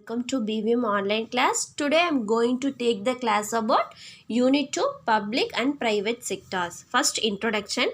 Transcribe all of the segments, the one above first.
welcome to BVM online class. Today I am going to take the class about Unit 2 Public and Private Sectors. First introduction.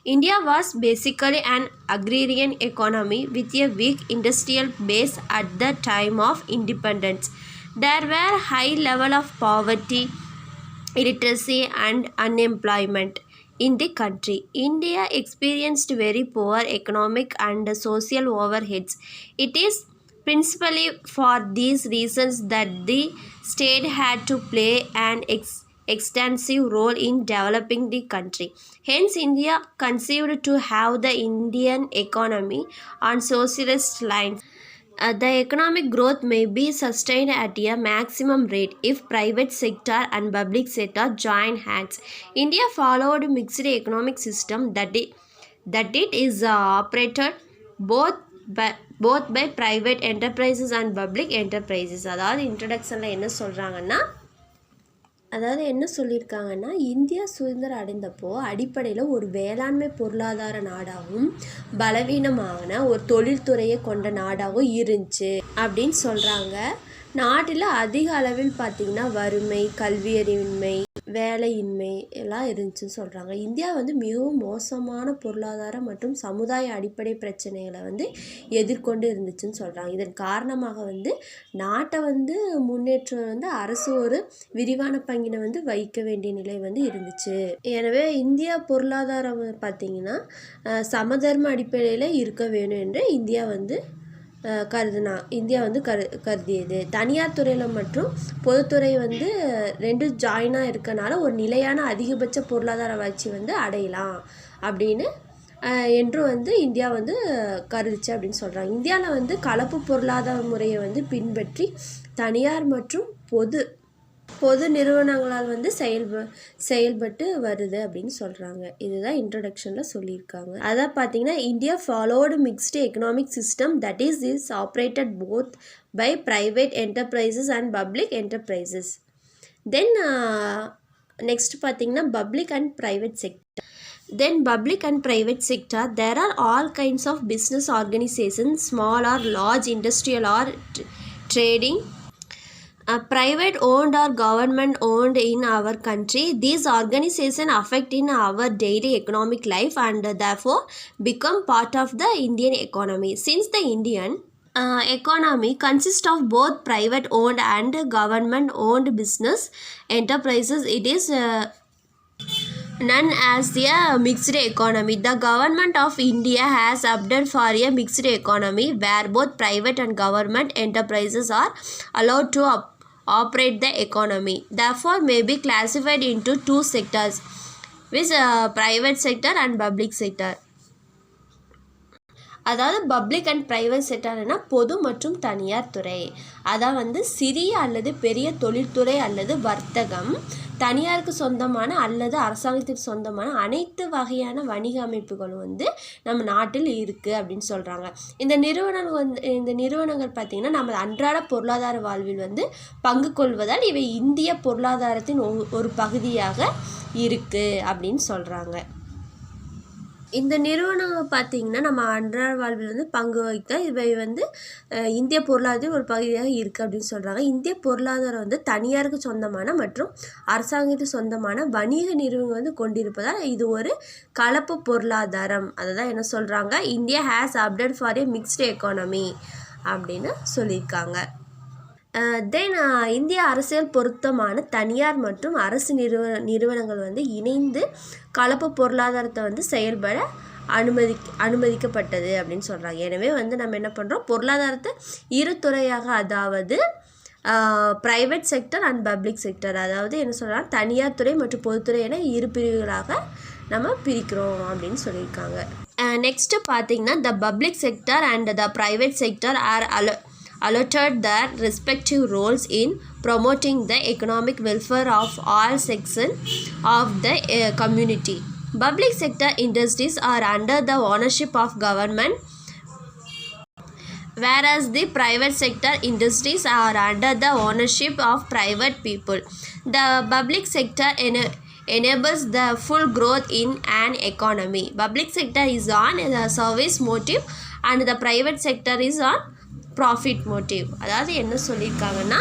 India was basically an agrarian economy with a weak industrial base at the time of independence. There were high level of poverty, illiteracy and unemployment in the country. India experienced very poor economic and social overheads. It is principally for these reasons that the state had to play an extensive role in developing the country. Hence, India conceived to have the Indian economy on socialist lines. The economic growth may be sustained at a maximum rate if private sector and public sector join hands. India followed mixed economic system that it is operated both by private enterprises and public enterprises. அதாவது இன்ட்ரடக்ஷனில் என்ன சொல்லியிருக்காங்கன்னா India சுதந்திரம் அடைந்தப்போ அடிப்படையில் ஒரு வேளாண்மை பொருளாதார நாடாகவும் பலவீனமான ஒரு தொழில்துறையை கொண்ட நாடாகவும் இருந்துச்சு அப்படின்னு சொல்கிறாங்க. நாட்டில் அதிக அளவில் பார்த்திங்கன்னா வறுமை, கல்வியறிவின்மை, வேலையின்மை எல்லாம் இருந்துச்சுன்னு சொல்கிறாங்க. இந்தியா மிகவும் மோசமான பொருளாதார மற்றும் சமுதாய அடிப்படை பிரச்சனைகளை எதிர்கொண்டு இருந்துச்சுன்னு சொல்கிறாங்க. இதன் காரணமாக நாட்டை முன்னேற்றம் அரசு ஒரு விரிவான பங்கினை வைக்க வேண்டிய நிலை இருந்துச்சு. எனவே இந்தியா பொருளாதாரம் பார்த்திங்கன்னா சமதர்ம அடிப்படையில் இருக்க வேணும் என்று இந்தியா கருதியது. தனியார் துறையில் மற்றும் பொதுத்துறை ரெண்டு ஜாயினாக இருக்கனால ஒரு நிலையான அதிகபட்ச பொருளாதார வளர்ச்சி அடையலாம் அப்படின்னு என்றும் இந்தியா கருதிச்சு அப்படின்னு சொல்கிறாங்க. இந்தியாவில் கலப்பு பொருளாதார முறையை பின்பற்றி தனியார் மற்றும் பொது நிறுவனங்களால் செயல்பட்டு வருது அப்படின்னு சொல்கிறாங்க. இதுதான் இன்ட்ரடக்ஷனில் சொல்லியிருக்காங்க. அதான் பார்த்தீங்கன்னா India followed mixed economic system that is operated both by private enterprises and public enterprises. Then next பார்த்தீங்கன்னா public and private sector. Then public and private sector, there are all kinds of business organizations, small or large, industrial or trading, private owned or government owned in our country. These organizations affect in our daily economic life and therefore become part of the Indian economy. Since the Indian economy consists of both private owned and government owned business enterprises, it is known as a mixed economy. The government of India has opted for a mixed economy where both private and government enterprises are allowed to operate the economy. Therefore may be classified into two sectors, which private sector and public sector. அதாவது public and private செக்டர்னா பொது மற்றும் தனியார் துறை. அதான் சிறிய அல்லது பெரிய தொழில்துறை அல்லது வர்த்தகம், தனியாருக்கு சொந்தமான அல்லது அரசாங்கத்திற்கு சொந்தமான அனைத்து வகையான வணிக அமைப்புகளும் நம்ம நாட்டில் இருக்குது அப்படின்னு சொல்கிறாங்க. இந்த நிறுவனங்கள் பார்த்திங்கன்னா நம்ம அன்றாட பொருளாதார வாழ்வில் பங்கு கொள்வதால் இவை இந்திய பொருளாதாரத்தின் ஒரு பகுதியாக இருக்குது அப்படின்னு சொல்கிறாங்க. இந்த நிறுவனங்கள் பார்த்திங்கன்னா நம்ம அன்றாட வாழ்வில் பங்கு வகிக்க இவை இந்திய பொருளாதாரத்தின் ஒரு பகுதியாக இருக்குது அப்படின்னு சொல்கிறாங்க. இந்திய பொருளாதாரம் தனியாருக்கு சொந்தமான மற்றும் அரசாங்கத்துக்கு சொந்தமான வணிக நிறுவனங்கள் கொண்டிருப்பதால் இது ஒரு கலப்பு பொருளாதாரம். அதை தான் என்ன சொல்கிறாங்க, India has opted for A mixed economy அப்படின்னு சொல்லியிருக்காங்க. தென் இந்திய அரசியல் பொருத்தமான தனியார் மற்றும் அரசு நிறுவனங்கள் இணைந்து கலப்பு பொருளாதாரத்தை செயல்பட அனுமதிக்கப்பட்டது அப்படின்னு சொல்கிறாங்க. எனவே நம்ம என்ன பண்ணுறோம், பொருளாதாரத்தை இரு துறையாக, அதாவது private sector and public sector, அதாவது என்ன சொல்கிறாங்க தனியார் துறை மற்றும் பொதுத்துறை என இரு பிரிவுகளாக நம்ம பிரிக்கிறோம் அப்படின்னு சொல்லியிருக்காங்க. நெக்ஸ்ட்டு பார்த்திங்கன்னா the public sector and the private sector are allotted their respective roles in promoting the economic welfare of all sections of the community. Public sector industries are under the ownership of government, whereas the private sector industries are under the ownership of private people. The public sector enables the full growth in an economy. Public sector is on a service motive and the private sector is on profit motive. அதாவது என்ன சொல்லியிருக்காங்கன்னா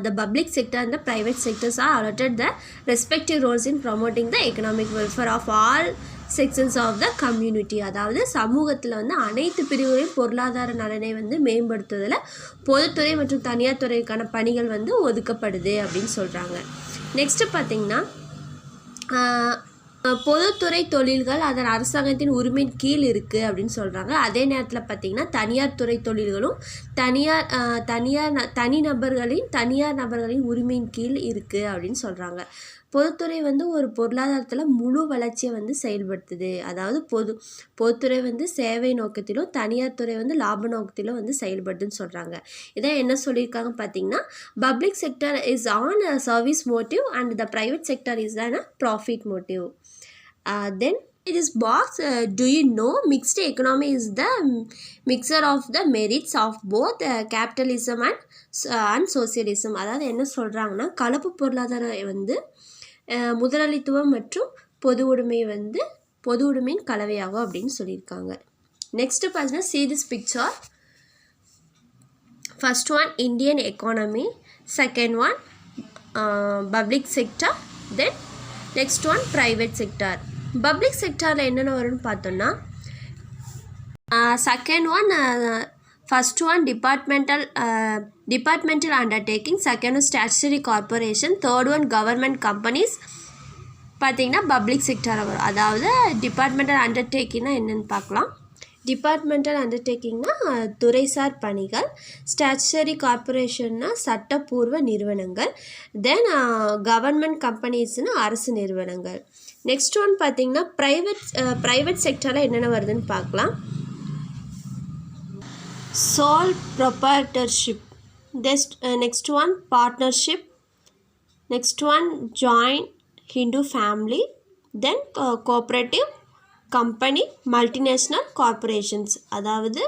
the public sector and the private sectors are allotted the respective roles in promoting the economic welfare of all sections of the community. அதாவது சமூகத்தில் வந்து அனைத்து பிரிவுகளின் பொருளாதார நலனை வந்து மேம்படுத்துவதில் பொதுத்துறை மற்றும் தனியார் துறைக்கான பணிகள் வந்து ஒதுக்கப்படுது அப்படின்னு சொல்கிறாங்க. நெக்ஸ்ட்டு பார்த்திங்கன்னா பொதுத்துறை தொழில்கள் அதன் அரசாங்கத்தின் உரிமையின் கீழ் இருக்குது அப்படின்னு சொல்கிறாங்க. அதே நேரத்தில் பார்த்திங்கன்னா தனியார் துறை தொழில்களும் தனியார் நபர்களின் உரிமையின் கீழ் இருக்குது அப்படின்னு சொல்கிறாங்க. பொதுத்துறை வந்து ஒரு பொருளாதாரத்தில் முழு வளர்ச்சியை வந்து செயல்படுத்துது. அதாவது பொதுத்துறை வந்து சேவை நோக்கத்திலும் தனியார் துறை வந்து லாப நோக்கத்திலும் வந்து செயல்படுதுன்னு சொல்கிறாங்க. இதான் என்ன சொல்லியிருக்காங்க பார்த்தீங்கன்னா, public sector is on a service motive and the private sector is on a profit motive. Then in this box, do you know mixed economy is the mixture of the merits of both capitalism and socialism. அதாவது என்ன சொல்கிறாங்கன்னா, கலப்பு பொருளாதாரம் வந்து முதலாளித்துவம் மற்றும் பொது உடைமையின் கலவையாகும் அப்படின்னு சொல்லியிருக்காங்க. நெக்ஸ்ட்டு பார்த்தீங்கன்னா, see this picture. First one Indian economy, second one public sector, then next one private sector. Public செக்டாரில் என்னென்ன வரும்னு பார்த்தோன்னா, second one first one departmental undertaking, second one statutory corporation, third one government companies பார்த்திங்கன்னா பப்ளிக் செக்டாரில் வரும். அதாவது departmental அண்டர்டேக்கிங்னா என்னென்னு பார்க்கலாம். டிபார்ட்மெண்டல் அண்டர்டேக்கிங்னா துறைசார் பணிகள், ஸ்டாச்சுட்டரி கார்பரேஷன்னா சட்டப்பூர்வ நிறுவனங்கள், தென் கவர்மெண்ட் கம்பெனிஸ்னால் அரசு நிறுவனங்கள். நெக்ஸ்ட் ஒன் பார்த்திங்கன்னா ப்ரைவேட் செக்டரில் என்னென்ன வருதுன்னு பார்க்கலாம். Sole proprietorship, next one partnership, next one joint Hindu family, then cooperative company, multinational corporations. அதாவது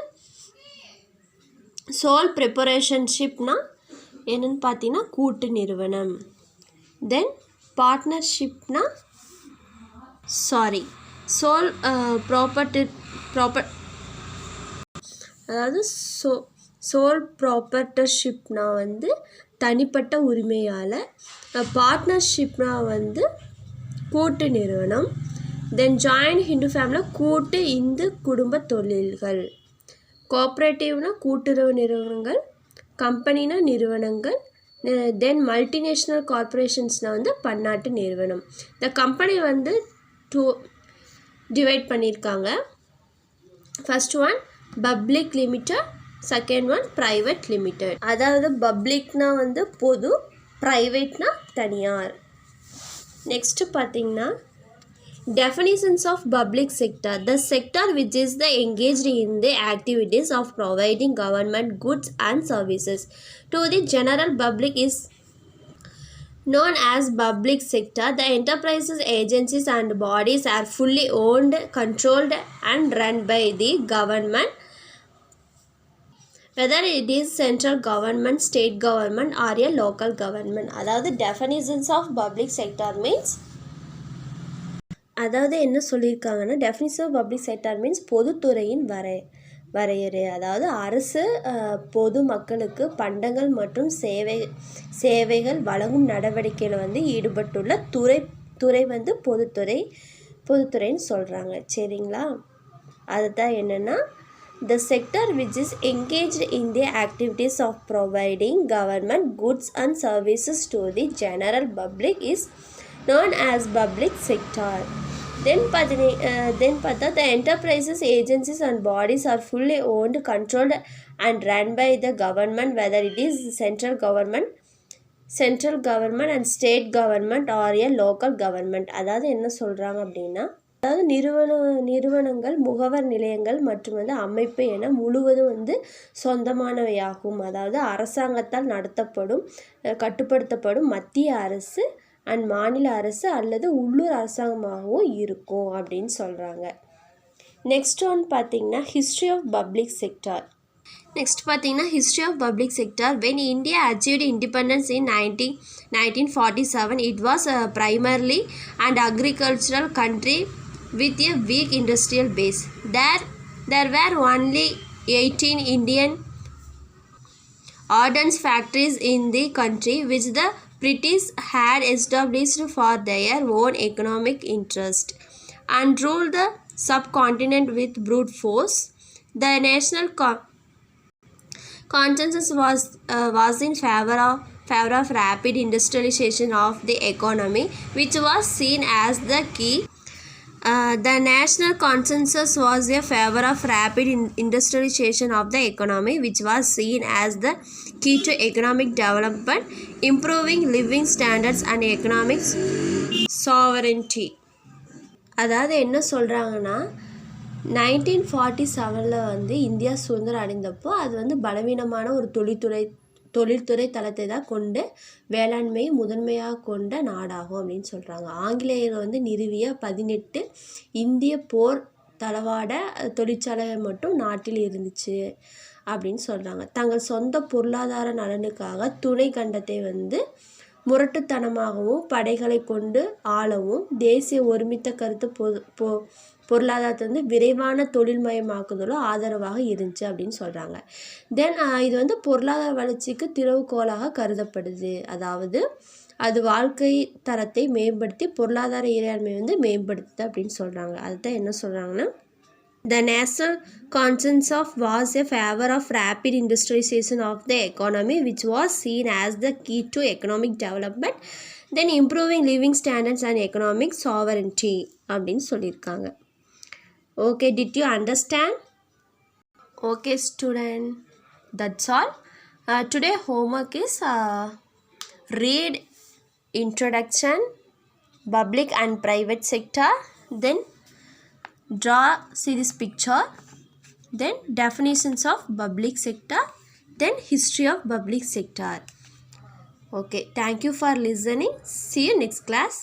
சோல் ப்ரிப்பரேஷன்ஷிப்னா என்னென்னு பார்த்தீங்கன்னா கூட்டு நிறுவனம், தென் பார்ட்னர்ஷிப்னா சோல் அதாவது சோல் ப்ராப்பர்ட்டர்ஷிப்னா வந்து தனிப்பட்ட உரிமையால், பார்ட்னர்ஷிப்னா வந்து கூட்டு நிறுவனம், தென் ஜாயிண்ட் ஹிந்து ஃபேமிலி கூட்டு இந்து குடும்ப தொழில்கள், கோஆப்ரேட்டிவ்னா கூட்டுறவு நிறுவனங்கள், கம்பெனினா நிறுவனங்கள், தென் மல்டிநேஷ்னல் கார்பரேஷன்ஸ்னால் வந்து பன்னாட்டு நிறுவனம். இந்த கம்பெனி வந்து டிவைட் பண்ணியிருக்காங்க. First one public limited, second one private limited. அதாவது பப்ளிக்னா வந்து பொது, ப்ரைவேட்னா தனியார். நெக்ஸ்ட்டு பார்த்திங்கன்னா, definitions of public sector: the sector which is engaged in the activities of providing government goods and services to the general public is known as public sector. The enterprises, agencies and bodies are fully owned, controlled and run by the government, whether it is central government, state government or a local government. அதாவது definitions of public sector means, அதாவது என்ன சொல்லியிருக்காங்கன்னா, definition of public sector means பொதுத்துறையின் வரையறை. அதாவது அரசு பொது மக்களுக்கு பண்டங்கள் மற்றும் சேவைகள் வழங்கும் நடவடிக்கையில் வந்து ஈடுபட்டுள்ள துறை வந்து பொதுத்துறைன்னு சொல்கிறாங்க. சரிங்களா? அதுதான் என்னென்னா, the sector which is engaged in the activities of providing government goods and services to the general public is known as public sector. Then பார்த்தா the enterprises, agencies and bodies are fully owned, controlled and run by the government, whether it is central government and state government or a local government. அதாவது என்ன சொல்கிறாங்க அப்படின்னா, அதாவது நிறுவனங்கள், முகவர் நிலையங்கள் மற்றும் வந்து அமைப்பு என முழுவதும் வந்து சொந்தமானவையாகும். அதாவது அரசாங்கத்தால் கட்டுப்படுத்தப்படும் மத்திய அரசு அண்ட் மாநில அரசு அல்லது உள்ளூர் அரசாங்கமாகவும் இருக்கும் அப்படின்னு சொல்கிறாங்க. நெக்ஸ்ட் ஒன் பார்த்திங்கன்னா, history of public sector. Next பார்த்திங்கன்னா, history of public sector. When India achieved independence in 1947, it was primarily an agricultural country with a weak industrial base. There were only 18 Indian ordnance factories in the country, which the British had established for their own economic interest, and ruled the subcontinent with brute force. The national consensus was in favor of rapid industrialization of the economy, which was seen as the key. The national consensus was in favor of rapid industrialization of the economy, which was seen as the key to economic development, improving living standards and economic sovereignty. அதாவது என்ன சொல்கிறாங்கன்னா 1947 வந்து India சுதந்திரம் அடைந்தப்போ அது வந்து பலவீனமான ஒரு தொழில்துறை தளத்தை தான் கொண்டு வேளாண்மையை முதன்மையாக கொண்ட நாடாகும் அப்படின்னு சொல்கிறாங்க. ஆங்கிலேயர்கள் வந்து நிறுவிய 18 இந்திய போர் தளவாட தொழிற்சாலைகள் மட்டும் நாட்டில் இருந்துச்சு அப்படின்னு சொல்கிறாங்க. தங்கள் சொந்த பொருளாதார நலனுக்காக துணை கண்டத்தை வந்து முரட்டுத்தனமாகவும் படைகளை கொண்டு ஆளவும் தேசிய ஒருமித்த கருத்து பொருளாதாரத்தை வந்து விரைவான தொழில்மயமாக்குதலும் ஆதரவாக இருந்துச்சு அப்படின்னு சொல்கிறாங்க. தென் இது வந்து பொருளாதார வளர்ச்சிக்கு திறவுகோலாக கருதப்படுது. அதாவது அது வாழ்க்கை தரத்தை மேம்படுத்தி பொருளாதார இறையாண்மை வந்து மேம்படுத்துது அப்படின்னு சொல்கிறாங்க. அதுதான் என்ன சொல்கிறாங்கன்னா, the national consensus was a favor of rapid industrialization of the economy, which was seen as the key to economic development, then improving living standards and economic sovereignty அப்படின்னு சொல்லியிருக்காங்க. Okay, did you understand? Okay student, that's all. Today homework is read introduction, public and private sector, then see this picture, then definitions of public sector, then history of public sector. Okay, thank you for listening. See you next class.